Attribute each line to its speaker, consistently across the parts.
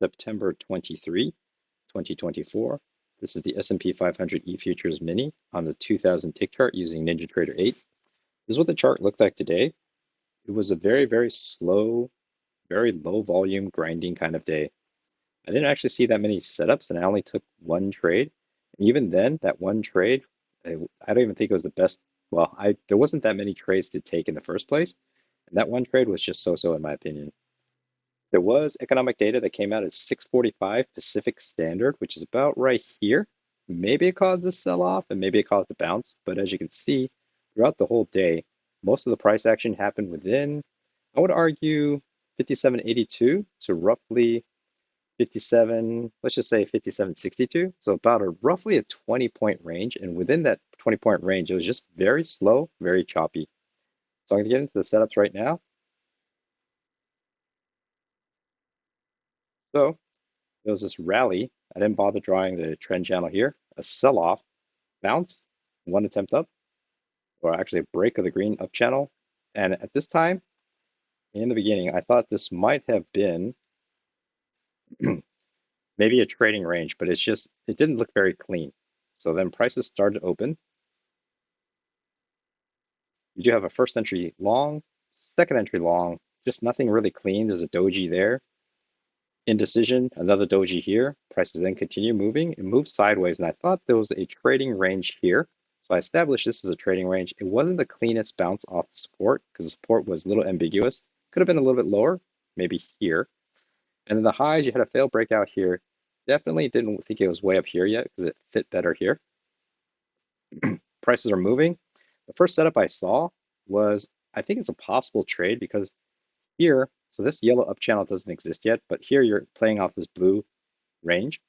Speaker 1: September 23, 2024. This is the S&P 500 E-Futures Mini on the 2000 tick chart using NinjaTrader 8. This is what the chart looked like today. It was a very, very slow, very low volume grinding kind of day. I didn't actually see that many setups, and I only took one trade. And even then, that one trade, I don't even think it was the best. Well, there wasn't that many trades to take in the first place. And that one trade was just so-so in my opinion. There was economic data that came out at 6:45 Pacific Standard, which is about right here. Maybe it caused a sell-off and maybe it caused a bounce, but as you can see, throughout the whole day, most of the price action happened within, I would argue, 57.82 to roughly 57, let's just say 57.62. So about roughly a 20-point range, and within that 20-point range, it was just very slow, very choppy. So I'm going to get into the setups right now. So there was this rally. I didn't bother drawing the trend channel here. A sell-off, bounce, one attempt up, or actually a break of the green up channel. And at this time, in the beginning, I thought this might have been maybe a trading range, but it didn't look very clean. So then prices started to open. You do have a first entry long, second entry long, just nothing really clean. There's a doji there. Indecision, another doji here. Prices then continue moving. It moves sideways, and I thought there was a trading range here. So I established this as a trading range. It wasn't the cleanest bounce off the support because the support was a little ambiguous. Could have been a little bit lower, maybe here. And then the highs, you had a failed breakout here. Definitely didn't think it was way up here yet because it fit better here. Prices are moving. The first setup I saw was, I think it's a possible trade because here, so this yellow up channel doesn't exist yet, but here you're playing off this blue range,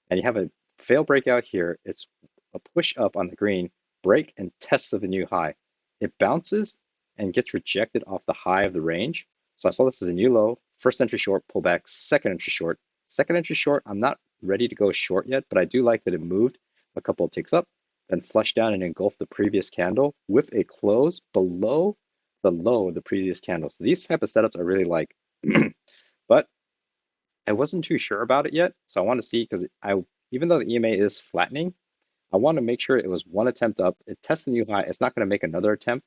Speaker 1: and you have a failed breakout here. It's a push up on the green, break and test of the new high. It bounces and gets rejected off the high of the range. So I saw this as a new low, first entry short, pullback, second entry short. Second entry short, I'm not ready to go short yet, but I do like that it moved a couple of ticks up, then flushed down and engulfed the previous candle with a close below the low of the previous candle. So these type of setups I really like. But I wasn't too sure about it yet, so I want to see, because even though the EMA is flattening, I want to make sure it was one attempt up. It tests the new high. It's not going to make another attempt.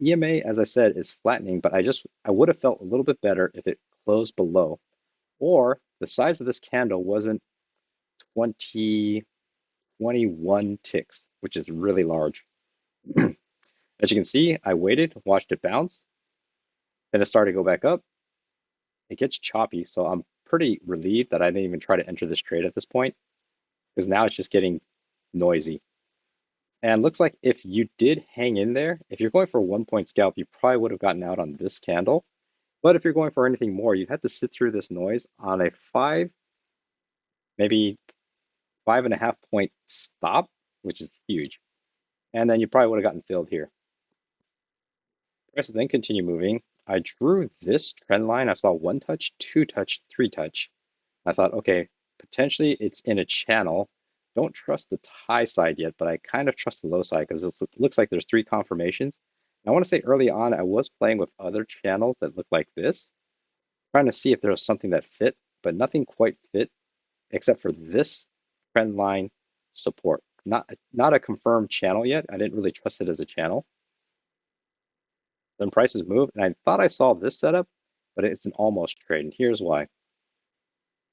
Speaker 1: EMA, as I said, is flattening, but I would have felt a little bit better if it closed below, or the size of this candle wasn't 21 ticks, which is really large. As you can see, I waited, watched it bounce, then it started to go back up. It gets choppy, so I'm pretty relieved that I didn't even try to enter this trade at this point, because now it's just getting noisy. And looks like if you did hang in there, if you're going for a 1-point scalp, you probably would have gotten out on this candle. But if you're going for anything more, you'd have to sit through this noise on a maybe 5.5 point stop, which is huge. And then you probably would have gotten filled here. Prices then continue moving. I drew this trend line. I saw 1 touch, 2 touch, 3 touch. I thought, okay, potentially it's in a channel. Don't trust the high side yet, but I kind of trust the low side because it looks like there's 3 confirmations. I want to say early on, I was playing with other channels that look like this, trying to see if there was something that fit, but nothing quite fit except for this trend line support. Not a confirmed channel yet. I didn't really trust it as a channel. Then prices move, and I thought I saw this setup, but it's an almost trade, and here's why.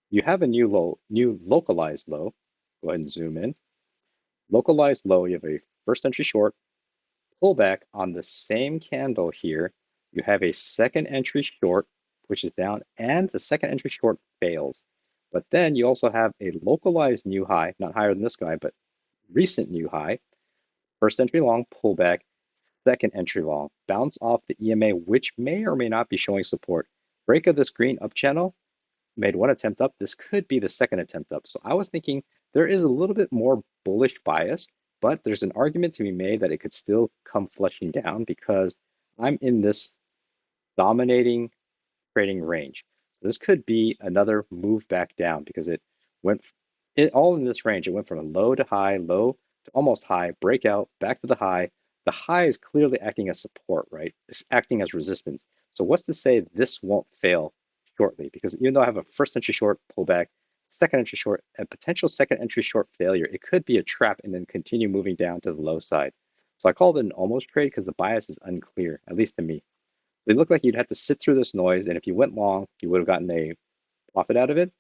Speaker 1: You have a new localized low. Go ahead and zoom in. Localized low, you have a first entry short, pullback on the same candle here. You have a second entry short, pushes down, and the second entry short fails. But then you also have a localized new high, not higher than this guy, but recent new high. First entry long, pullback, second entry long, bounce off the EMA, which may or may not be showing support. Break of this green up channel, made 1 attempt up. This could be the second attempt up. So I was thinking there is a little bit more bullish bias, but there's an argument to be made that it could still come flushing down because I'm in this dominating trading range. So this could be another move back down because it all in this range. It went from a low to high, low to almost high, breakout, back to the high. The high is clearly acting as support, right? It's acting as resistance. So what's to say this won't fail shortly? Because even though I have a first entry short pullback, second entry short, a potential second entry short failure. It could be a trap and then continue moving down to the low side. So I called it an almost trade because the bias is unclear, at least to me. So it looked like you'd have to sit through this noise, and if you went long, you would have gotten a profit out of it.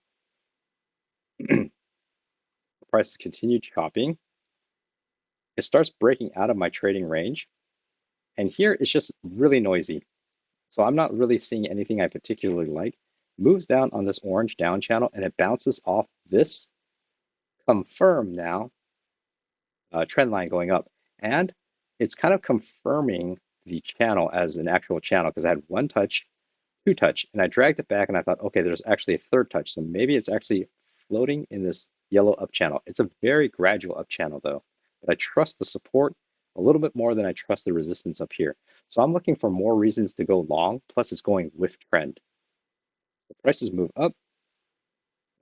Speaker 1: The prices continued chopping. It starts breaking out of my trading range. And here it's just really noisy. So I'm not really seeing anything I particularly like. Moves down on this orange down channel and it bounces off this confirm now trend line going up. And it's kind of confirming the channel as an actual channel because I had one touch, two touch, and I dragged it back and I thought, okay, there's actually a third touch. So maybe it's actually floating in this yellow up channel. It's a very gradual up channel though, but I trust the support a little bit more than I trust the resistance up here. So I'm looking for more reasons to go long, plus it's going with trend. The prices move up.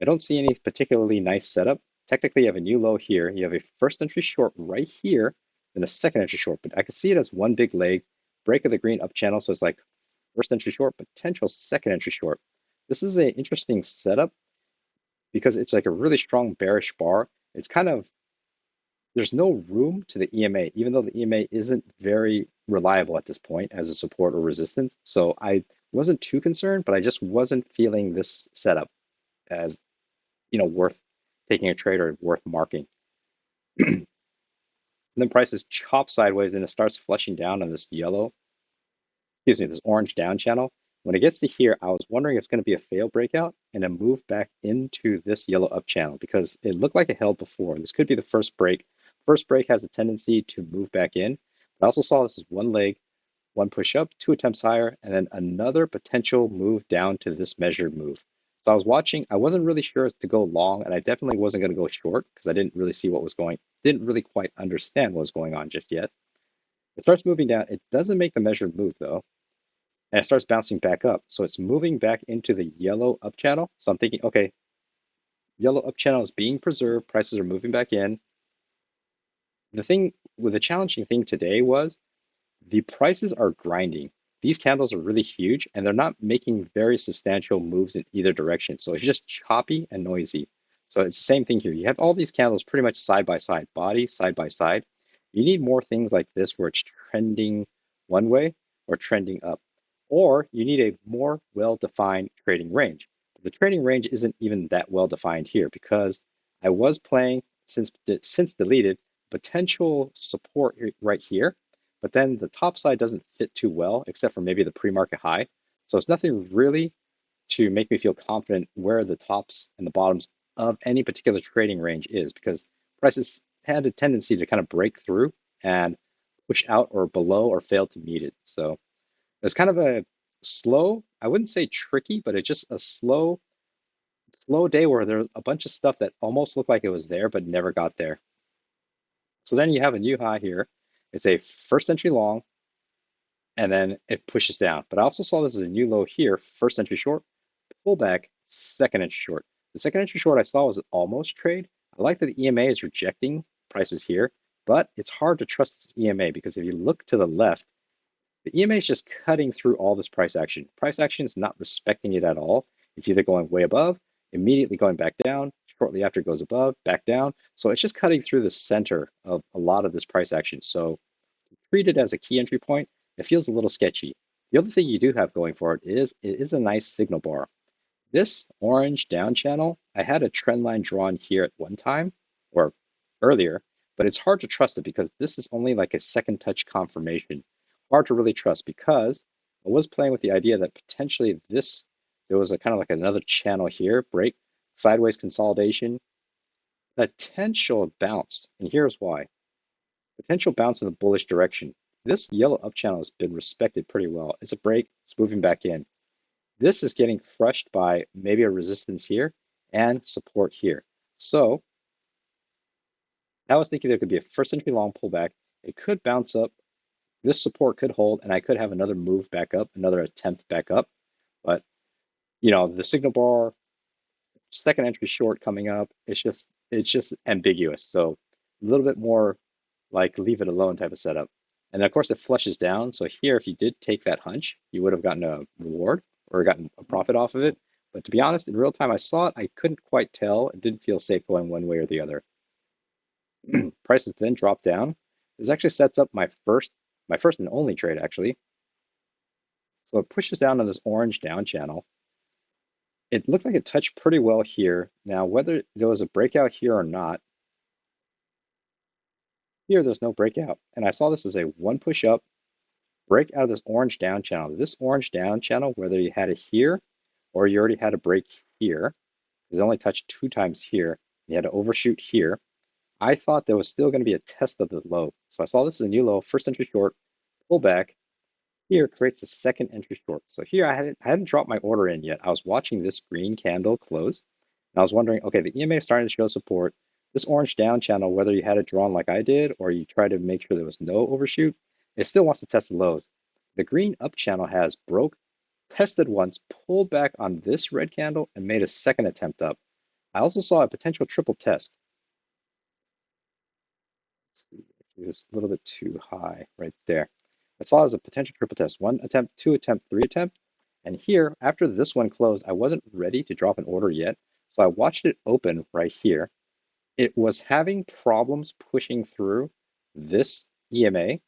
Speaker 1: I don't see any particularly nice setup. Technically, you have a new low here. You have a first entry short right here, then a second entry short. But I can see it as one big leg, break of the green up channel. So it's like first entry short, potential second entry short. This is an interesting setup because it's like a really strong bearish bar. It's kind of, there's no room to the EMA, even though the EMA isn't very reliable at this point as a support or resistance. So I wasn't too concerned, but I just wasn't feeling this setup as, worth taking a trade or worth marking. And then prices chop sideways and it starts flushing down on this yellow, this orange down channel. When it gets to here, I was wondering it's going to be a fail breakout and a move back into this yellow up channel because it looked like it held before. This could be the first break. First break has a tendency to move back in. But I also saw this as one leg, one push up, two attempts higher, and then another potential move down to this measured move. So I was watching, I wasn't really sure as to go long, and I definitely wasn't going to go short because I didn't really see what was didn't really quite understand what was going on just yet. It starts moving down. It doesn't make the measured move though. And it starts bouncing back up. So it's moving back into the yellow up channel. So I'm thinking, okay, yellow up channel is being preserved. Prices are moving back in. The challenging thing today was the prices are grinding. These candles are really huge and they're not making very substantial moves in either direction. So it's just choppy and noisy. So it's the same thing here. You have all these candles pretty much side by side, body side by side. You need more things like this where it's trending one way or trending up. Or you need a more well-defined trading range. The trading range isn't even that well-defined here because I was playing since deleted potential support right here, but then the top side doesn't fit too well, except for maybe the pre-market high. So it's nothing really to make me feel confident where the tops and the bottoms of any particular trading range is, because prices had a tendency to kind of break through and push out or below or fail to meet it. So it's kind of a slow, I wouldn't say tricky, but it's just a slow day where there's a bunch of stuff that almost looked like it was there, but never got there. So then you have a new high here. It's a first entry long, and then it pushes down. But I also saw this as a new low here, first entry short, pullback, second entry short. The second entry short I saw was an almost trade. I like that the EMA is rejecting prices here, but it's hard to trust this EMA because if you look to the left, the EMA is just cutting through all this price action. Price action is not respecting it at all. It's either going way above, immediately going back down, shortly after it goes above, back down. So it's just cutting through the center of a lot of this price action. So treat it as a key entry point. It feels a little sketchy. The other thing you do have going for it is a nice signal bar. This orange down channel, I had a trend line drawn here at one time or earlier, but it's hard to trust it because this is only like a second touch confirmation. Hard to really trust because I was playing with the idea that potentially there was a kind of like another channel here, break, sideways consolidation, potential bounce. And here's why. Potential bounce in the bullish direction. This yellow up channel has been respected pretty well. It's a break, it's moving back in. This is getting crushed by maybe a resistance here and support here. So I was thinking there could be a first entry long pullback. It could bounce up. This support could hold, and I could have another move back up, another attempt back up. But the signal bar, second entry short coming up, it's just ambiguous. So a little bit more like leave it alone type of setup. And of course it flushes down. So here, if you did take that hunch, you would have gotten a reward or gotten a profit off of it. But to be honest, in real time, I saw it. I couldn't quite tell. It didn't feel safe going one way or the other. Prices then dropped down. This actually sets up my first and only trade actually. So it pushes down on this orange down channel. It looked like it touched pretty well here. Now, whether there was a breakout here or not, here there's no breakout. And I saw this as a one push up, break out of this orange down channel. This orange down channel, whether you had it here or you already had a break here, because it only touched 2 times here, you had to overshoot here. I thought there was still going to be a test of the low. So I saw this as a new low, first entry short, pullback. Here creates the second entry short. So here I hadn't dropped my order in yet. I was watching this green candle close. And I was wondering, okay, the EMA is starting to show support. This orange down channel, whether you had it drawn like I did or you try to make sure there was no overshoot, it still wants to test the lows. The green up channel has broke, tested once, pulled back on this red candle, and made a second attempt up. I also saw a potential triple test. It's a little bit too high right there. I saw it as a potential triple test. 1 attempt, 2 attempt, 3 attempt. And here, after this one closed, I wasn't ready to drop an order yet. So I watched it open right here. It was having problems pushing through this EMA.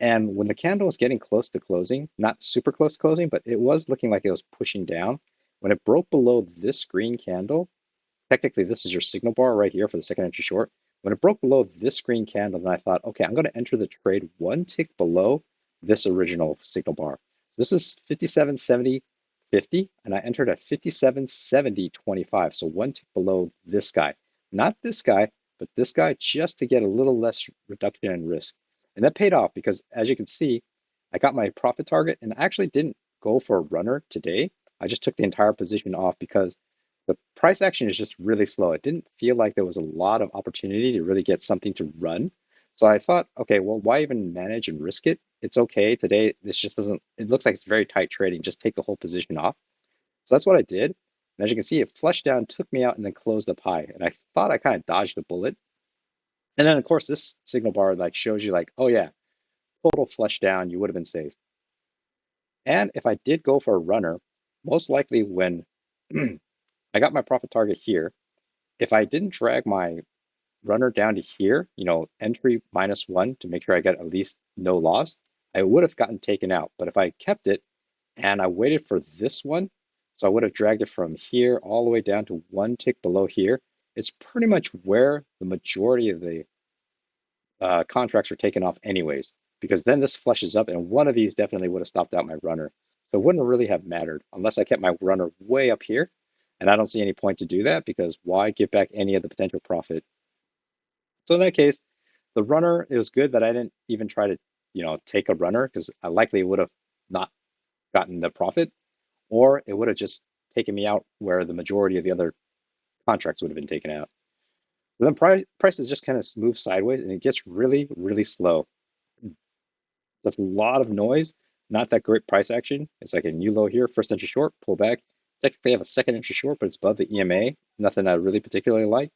Speaker 1: And when the candle was getting close to closing, not super close to closing, but it was looking like it was pushing down. When it broke below this green candle, technically this is your signal bar right here for the second entry short. When it broke below this green candle, then I thought, okay, I'm going to enter the trade one tick below this original signal bar. This is 57.70.50, and I entered at 57.70.25, so one tick below this guy. Not this guy, but this guy, just to get a little less reduction in risk. And that paid off because, as you can see, I got my profit target, and I actually didn't go for a runner today. I just took the entire position off because the price action is just really slow. It didn't feel like there was a lot of opportunity to really get something to run. So I thought, okay, well, why even manage and risk it? It's okay. Today, this just doesn't, it looks like it's very tight trading. Just take the whole position off. So that's what I did. And as you can see, it flushed down, took me out, and then closed up high. And I thought I kind of dodged a bullet. And then, of course, this signal bar like shows you like, oh yeah, total flush down, you would have been safe. And if I did go for a runner, most likely when I got my profit target here, if I didn't drag my runner down to here, entry -1 to make sure I get at least no loss, I would have gotten taken out. But if I kept it and I waited for this one, so I would have dragged it from here all the way down to one tick below here, it's pretty much where the majority of the contracts are taken off anyways, because then this flushes up and one of these definitely would have stopped out my runner. So it wouldn't really have mattered unless I kept my runner way up here. And I don't see any point to do that because why give back any of the potential profit? So in that case, the runner, it was good that I didn't even try to, take a runner because I likely would have not gotten the profit, or it would have just taken me out where the majority of the other contracts would have been taken out. But then prices just kind of move sideways and it gets really, really slow. There's a lot of noise, not that great price action. It's like a new low here, first entry short, pull back. Technically I have a second entry short, but it's above the EMA. Nothing I really particularly like.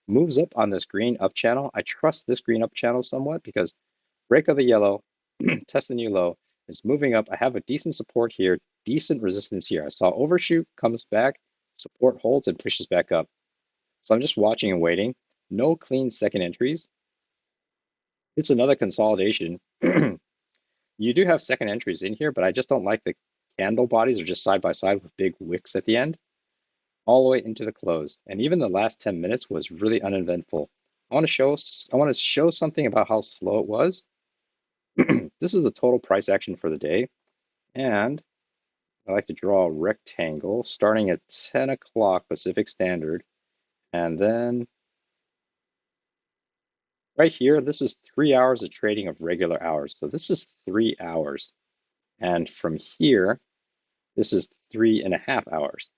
Speaker 1: Moves up on this green up channel. I trust this green up channel somewhat because break of the yellow, test the new low. It's moving up. I have a decent support here, decent resistance here. I saw overshoot, comes back, support holds and pushes back up. So I'm just watching and waiting. No clean second entries. It's another consolidation. You do have second entries in here, but I just don't like the candle bodies are just side by side with big wicks at the end, all the way into the close. And even the last 10 minutes was really uneventful. I want to show something about how slow it was. This is the total price action for the day. And I like to draw a rectangle starting at 10 o'clock Pacific Standard. And then right here, this is 3 hours of trading of regular hours. So this is 3 hours. And from here, this is 3.5 hours.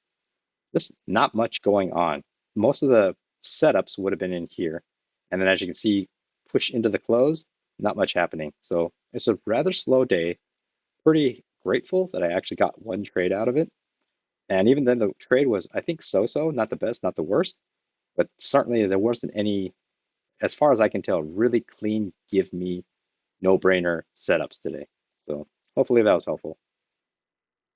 Speaker 1: There's not much going on. Most of the setups would have been in here. And then as you can see, push into the close, not much happening. So it's a rather slow day. Pretty grateful that I actually got one trade out of it. And even then the trade was, I think, so-so, not the best, not the worst, but certainly there wasn't any, as far as I can tell, really clean, give me no-brainer setups today. So hopefully that was helpful.